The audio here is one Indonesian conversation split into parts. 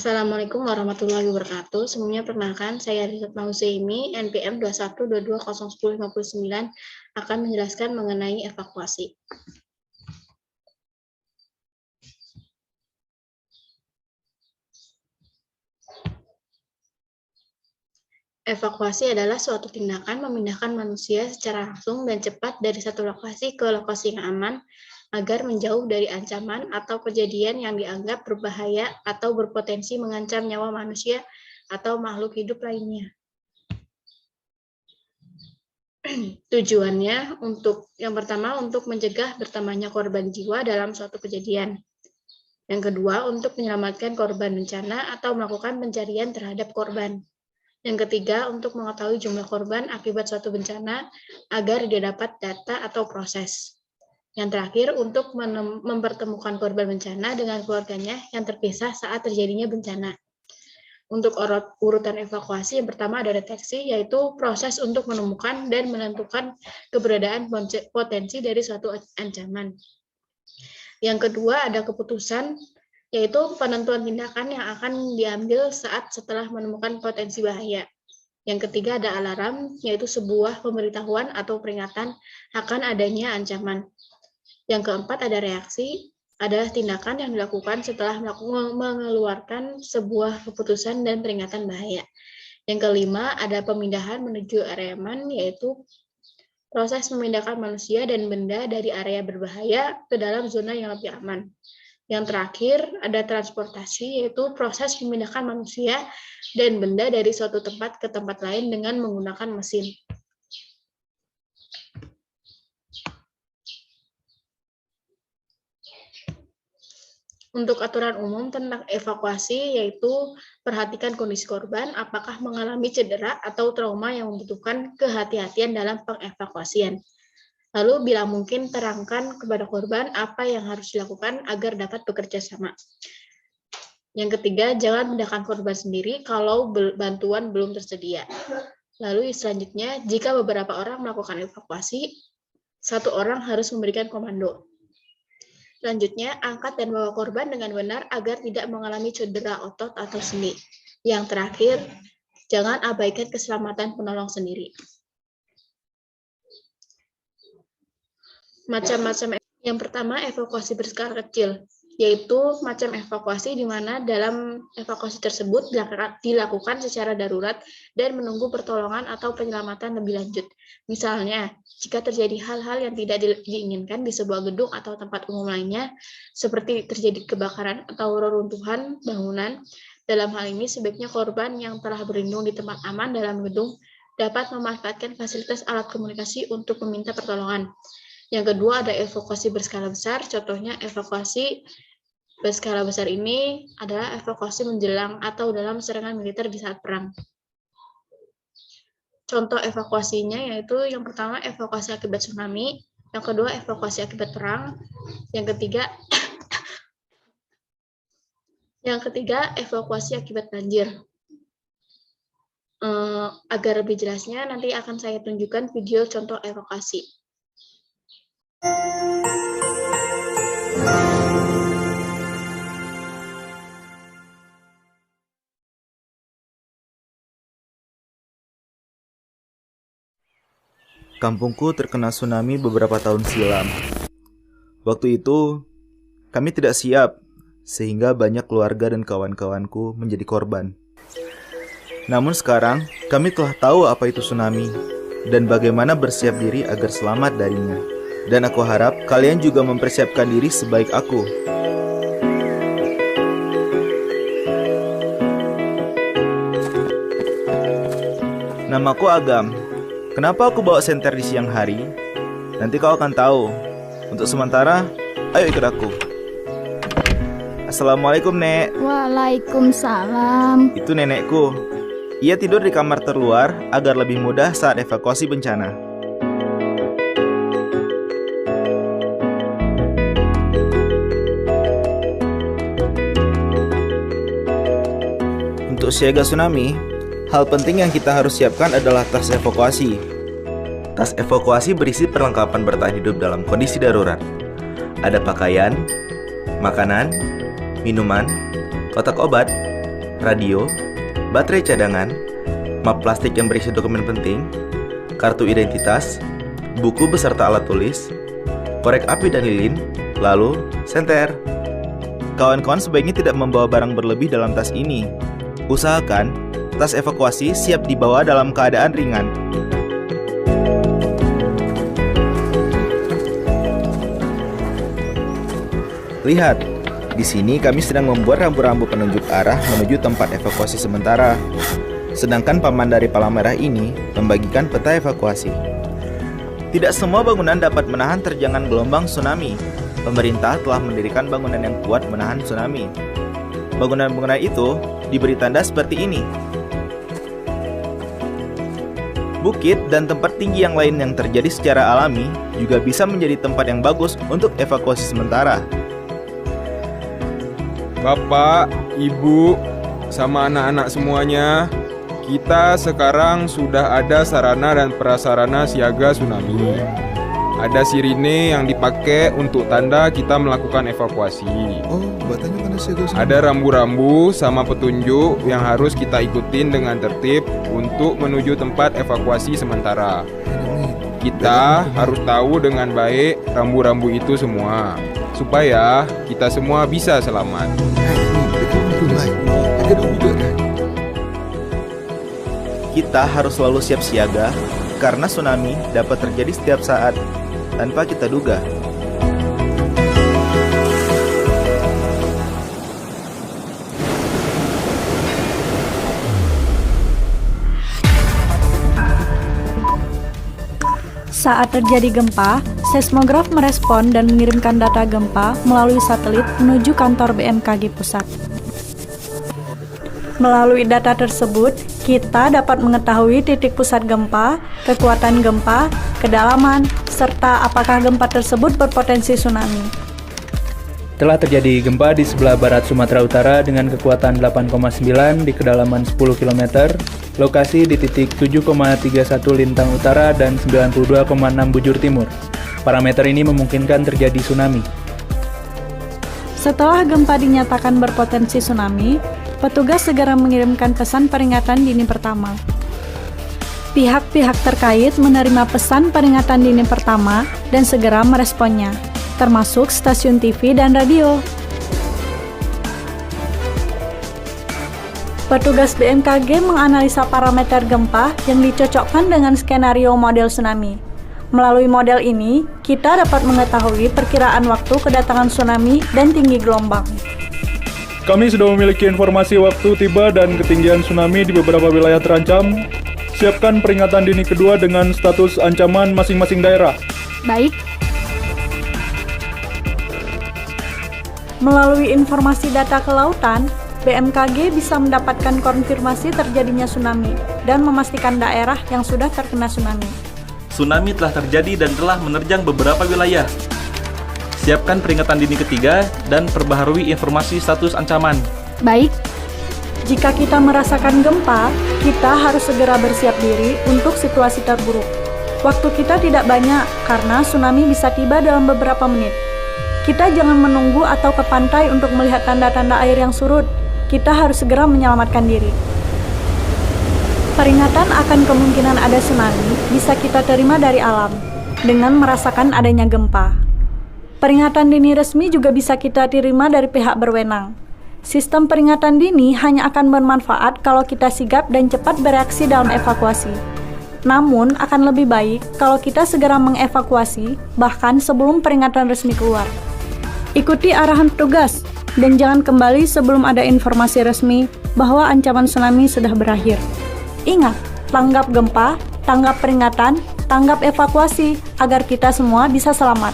Assalamualaikum warahmatullahi wabarakatuh. Sebelumnya perkenalkan, saya Rizatma Huseimi, NPM 2122011059 akan menjelaskan mengenai evakuasi. Evakuasi adalah suatu tindakan memindahkan manusia secara langsung dan cepat dari satu lokasi ke lokasi yang aman agar menjauh dari ancaman atau kejadian yang dianggap berbahaya atau berpotensi mengancam nyawa manusia atau makhluk hidup lainnya. Tujuannya yang pertama untuk mencegah bertambahnya korban jiwa dalam suatu kejadian. Yang kedua untuk menyelamatkan korban bencana atau melakukan pencarian terhadap korban. Yang ketiga untuk mengetahui jumlah korban akibat suatu bencana agar dia dapat data atau proses. Yang terakhir untuk mempertemukan korban bencana dengan keluarganya yang terpisah saat terjadinya bencana. Untuk urutan evakuasi, yang pertama ada deteksi, yaitu proses untuk menemukan dan menentukan keberadaan potensi dari suatu ancaman. Yang kedua ada keputusan, yaitu penentuan tindakan yang akan diambil setelah menemukan potensi bahaya. Yang ketiga ada alarm, yaitu sebuah pemberitahuan atau peringatan akan adanya ancaman. Yang keempat ada reaksi, adalah tindakan yang dilakukan setelah mengeluarkan sebuah keputusan dan peringatan bahaya. Yang kelima, ada pemindahan menuju area aman, yaitu proses memindahkan manusia dan benda dari area berbahaya ke dalam zona yang lebih aman. Yang terakhir, ada transportasi, yaitu proses memindahkan manusia dan benda dari suatu tempat ke tempat lain dengan menggunakan mesin. Untuk aturan umum tentang evakuasi, yaitu perhatikan kondisi korban, apakah mengalami cedera atau trauma yang membutuhkan kehati-hatian dalam pengevakuasian. Lalu, bila mungkin, terangkan kepada korban apa yang harus dilakukan agar dapat bekerja sama. Yang ketiga, jangan pindahkan korban sendiri kalau bantuan belum tersedia. Lalu, selanjutnya, jika beberapa orang melakukan evakuasi, satu orang harus memberikan komando. Selanjutnya, angkat dan bawa korban dengan benar agar tidak mengalami cedera otot atau sendi. Yang terakhir, jangan abaikan keselamatan penolong sendiri. Macam-macam. Yang pertama, evakuasi berskala kecil, yaitu macam evakuasi di mana dalam evakuasi tersebut dilakukan secara darurat dan menunggu pertolongan atau penyelamatan lebih lanjut. Misalnya, jika terjadi hal-hal yang tidak diinginkan di sebuah gedung atau tempat umum lainnya, seperti terjadi kebakaran atau reruntuhan bangunan, dalam hal ini sebaiknya korban yang telah berlindung di tempat aman dalam gedung dapat memanfaatkan fasilitas alat komunikasi untuk meminta pertolongan. Yang kedua ada evakuasi berskala besar, contohnya evakuasi berskala besar ini adalah evakuasi menjelang atau dalam serangan militer di saat perang. Contoh evakuasinya yaitu yang pertama evakuasi akibat tsunami, yang kedua evakuasi akibat perang, yang ketiga evakuasi akibat banjir. Agar lebih jelasnya nanti akan saya tunjukkan video contoh evakuasi. Kampungku terkena tsunami beberapa tahun silam. Waktu itu, kami tidak siap, sehingga banyak keluarga dan kawan-kawanku menjadi korban. Namun sekarang, kami telah tahu apa itu tsunami, dan bagaimana bersiap diri agar selamat darinya. Dan aku harap kalian juga mempersiapkan diri sebaik aku. Namaku Agam. Kenapa aku bawa senter di siang hari? Nanti kau akan tahu. Untuk sementara, ayo ikut aku. Assalamualaikum, Nek. Waalaikumsalam. Itu nenekku. Ia tidur di kamar terluar agar lebih mudah saat evakuasi bencana. Untuk siaga tsunami, hal penting yang kita harus siapkan adalah tas evakuasi. Tas evakuasi berisi perlengkapan bertahan hidup dalam kondisi darurat. Ada pakaian, makanan, minuman, kotak obat, radio, baterai cadangan, map plastik yang berisi dokumen penting, kartu identitas, buku beserta alat tulis, korek api dan lilin, lalu senter. Kawan-kawan sebaiknya tidak membawa barang berlebih dalam tas ini. Usahakan tas evakuasi siap dibawa dalam keadaan ringan. Lihat, di sini kami sedang membuat rambu-rambu penunjuk arah menuju tempat evakuasi sementara. Sedangkan paman dari Palang Merah ini membagikan peta evakuasi. Tidak semua bangunan dapat menahan terjangan gelombang tsunami. Pemerintah telah mendirikan bangunan yang kuat menahan tsunami. Bangunan-bangunan itu diberi tanda seperti ini. Bukit dan tempat tinggi yang lain yang terjadi secara alami juga bisa menjadi tempat yang bagus untuk evakuasi sementara. Bapak, Ibu, sama anak-anak semuanya, kita sekarang sudah ada sarana dan prasarana siaga tsunami. Ada sirine yang dipakai untuk tanda kita melakukan evakuasi. Oh, batanya kan siaga tsunami. Ada rambu-rambu sama petunjuk yang harus kita ikutin dengan tertib untuk menuju tempat evakuasi sementara. Kita harus tahu dengan baik rambu-rambu itu semua, supaya kita semua bisa selamat. Kita harus selalu siap siaga karena tsunami dapat terjadi setiap saat tanpa kita duga. Saat terjadi gempa, seismograf merespon dan mengirimkan data gempa melalui satelit menuju kantor BMKG pusat. Melalui data tersebut, kita dapat mengetahui titik pusat gempa, kekuatan gempa, kedalaman, serta apakah gempa tersebut berpotensi tsunami. Telah terjadi gempa di sebelah barat Sumatera Utara dengan kekuatan 8,9 di kedalaman 10 km, lokasi di titik 7,31 lintang utara dan 92,6 bujur timur. Parameter ini memungkinkan terjadi tsunami. Setelah gempa dinyatakan berpotensi tsunami, petugas segera mengirimkan pesan peringatan dini pertama. Pihak-pihak terkait menerima pesan peringatan dini pertama dan segera meresponnya, termasuk stasiun TV dan radio. Petugas BMKG menganalisa parameter gempa yang dicocokkan dengan skenario model tsunami. Melalui model ini, kita dapat mengetahui perkiraan waktu kedatangan tsunami dan tinggi gelombang. Kami sudah memiliki informasi waktu tiba dan ketinggian tsunami di beberapa wilayah terancam. Siapkan peringatan dini kedua dengan status ancaman masing-masing daerah. Baik. Melalui informasi data kelautan, BMKG bisa mendapatkan konfirmasi terjadinya tsunami dan memastikan daerah yang sudah terkena tsunami. Tsunami telah terjadi dan telah menerjang beberapa wilayah. Siapkan peringatan dini ketiga dan perbaharui informasi status ancaman. Baik. Jika kita merasakan gempa, kita harus segera bersiap diri untuk situasi terburuk. Waktu kita tidak banyak karena tsunami bisa tiba dalam beberapa menit. Kita jangan menunggu atau ke pantai untuk melihat tanda-tanda air yang surut. Kita harus segera menyelamatkan diri. Peringatan akan kemungkinan ada tsunami bisa kita terima dari alam dengan merasakan adanya gempa. Peringatan dini resmi juga bisa kita terima dari pihak berwenang. Sistem peringatan dini hanya akan bermanfaat kalau kita sigap dan cepat bereaksi dalam evakuasi. Namun, akan lebih baik kalau kita segera mengevakuasi bahkan sebelum peringatan resmi keluar. Ikuti arahan petugas dan jangan kembali sebelum ada informasi resmi bahwa ancaman tsunami sudah berakhir. Ingat, tanggap gempa, tanggap peringatan, tanggap evakuasi agar kita semua bisa selamat.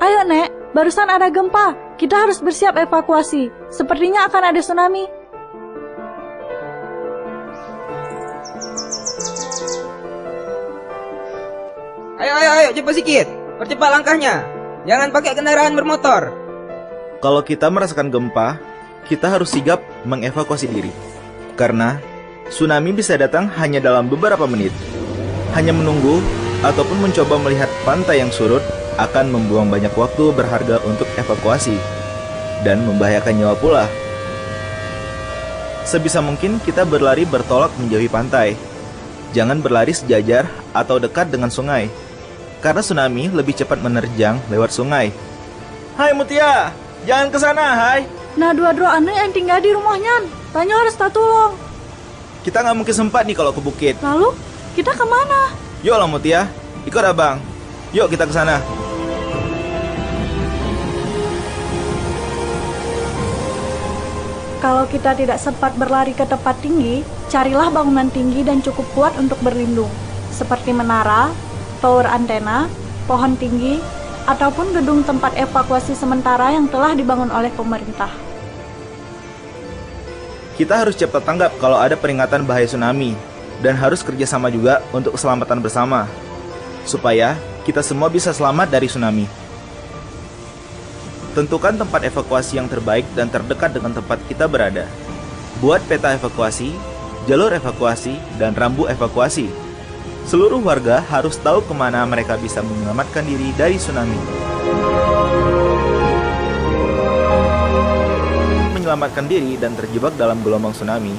Ayo Nek, barusan ada gempa. Kita harus bersiap evakuasi. Sepertinya akan ada tsunami. Ayo, cepat sedikit. Percepat langkahnya. Jangan pakai kendaraan bermotor. Kalau kita merasakan gempa, kita harus sigap mengevakuasi diri. Karena tsunami bisa datang hanya dalam beberapa menit. Hanya menunggu ataupun mencoba melihat pantai yang surut akan membuang banyak waktu berharga untuk evakuasi dan membahayakan nyawa pula. Sebisa mungkin kita berlari bertolak menjauhi pantai. Jangan berlari sejajar atau dekat dengan sungai, karena tsunami lebih cepat menerjang lewat sungai. Hai Mutia, jangan ke sana, hai. Nah, dua-dua ane yang tinggal di rumahnya, tanya harus tak tolong. Kita nggak mungkin sempat nih kalau ke bukit. Lalu, kita kemana? Yuk lah Mutia, ikut abang. Yuk kita ke sana. Kalau kita tidak sempat berlari ke tempat tinggi, carilah bangunan tinggi dan cukup kuat untuk berlindung, seperti menara, tower antena, pohon tinggi, ataupun gedung tempat evakuasi sementara yang telah dibangun oleh pemerintah. Kita harus cepat tanggap kalau ada peringatan bahaya tsunami, dan harus kerjasama juga untuk keselamatan bersama, supaya kita semua bisa selamat dari tsunami. Tentukan tempat evakuasi yang terbaik dan terdekat dengan tempat kita berada. Buat peta evakuasi, jalur evakuasi, dan rambu evakuasi. Seluruh warga harus tahu kemana mereka bisa menyelamatkan diri dari tsunami. Menyelamatkan diri dan terjebak dalam gelombang tsunami,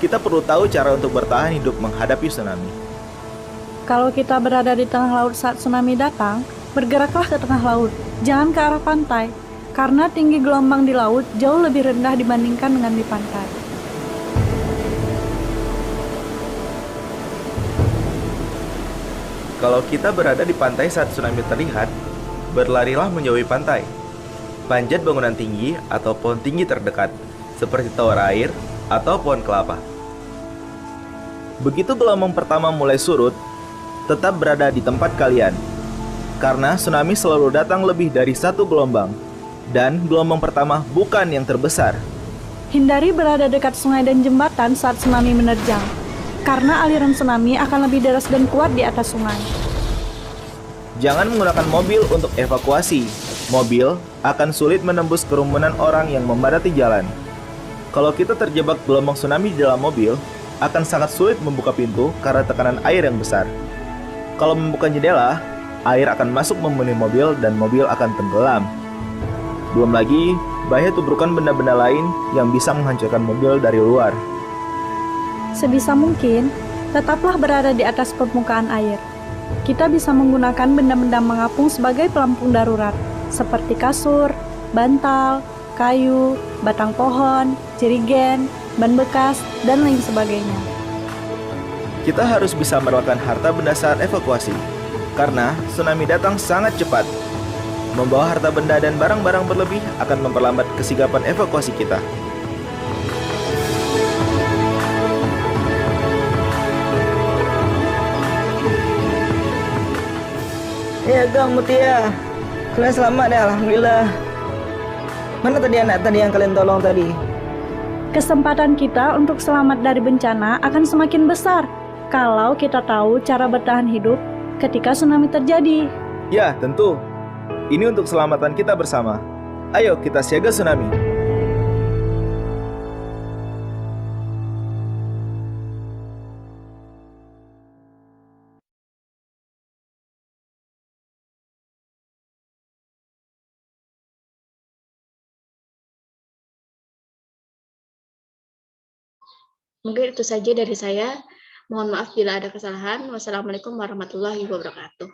kita perlu tahu cara untuk bertahan hidup menghadapi tsunami. Kalau kita berada di tengah laut saat tsunami datang, bergeraklah ke tengah laut, jangan ke arah pantai, karena tinggi gelombang di laut jauh lebih rendah dibandingkan dengan di pantai. Kalau kita berada di pantai saat tsunami terlihat, berlarilah menjauhi pantai. Panjat bangunan tinggi atau pohon tinggi terdekat, seperti tower air atau pohon kelapa. Begitu gelombang pertama mulai surut, tetap berada di tempat kalian. Karena tsunami selalu datang lebih dari satu gelombang, dan gelombang pertama bukan yang terbesar. Hindari berada dekat sungai dan jembatan saat tsunami menerjang, karena aliran tsunami akan lebih deras dan kuat di atas sungai. Jangan menggunakan mobil untuk evakuasi. Mobil akan sulit menembus kerumunan orang yang memadati jalan. Kalau kita terjebak gelombang tsunami di dalam mobil, akan sangat sulit membuka pintu karena tekanan air yang besar. Kalau membuka jendela, air akan masuk memenuhi mobil dan mobil akan tenggelam. Belum lagi, bahaya tuburkan benda-benda lain yang bisa menghancurkan mobil dari luar. Sebisa mungkin, tetaplah berada di atas permukaan air. Kita bisa menggunakan benda-benda mengapung sebagai pelampung darurat, seperti kasur, bantal, kayu, batang pohon, jerigen, ban bekas, dan lain sebagainya. Kita harus bisa merelakan harta benda saat evakuasi, karena tsunami datang sangat cepat. Membawa harta benda dan barang-barang berlebih akan memperlambat kesigapan evakuasi kita. Ya Gang Mutia, kalian selamat ya, alhamdulillah. Mana tadi anak tadi yang kalian tolong tadi? Kesempatan kita untuk selamat dari bencana akan semakin besar kalau kita tahu cara bertahan hidup ketika tsunami terjadi. Ya, tentu. Ini untuk keselamatan kita bersama. Ayo kita siaga tsunami. Mungkin itu saja dari saya. Mohon maaf bila ada kesalahan. Wassalamualaikum warahmatullahi wabarakatuh.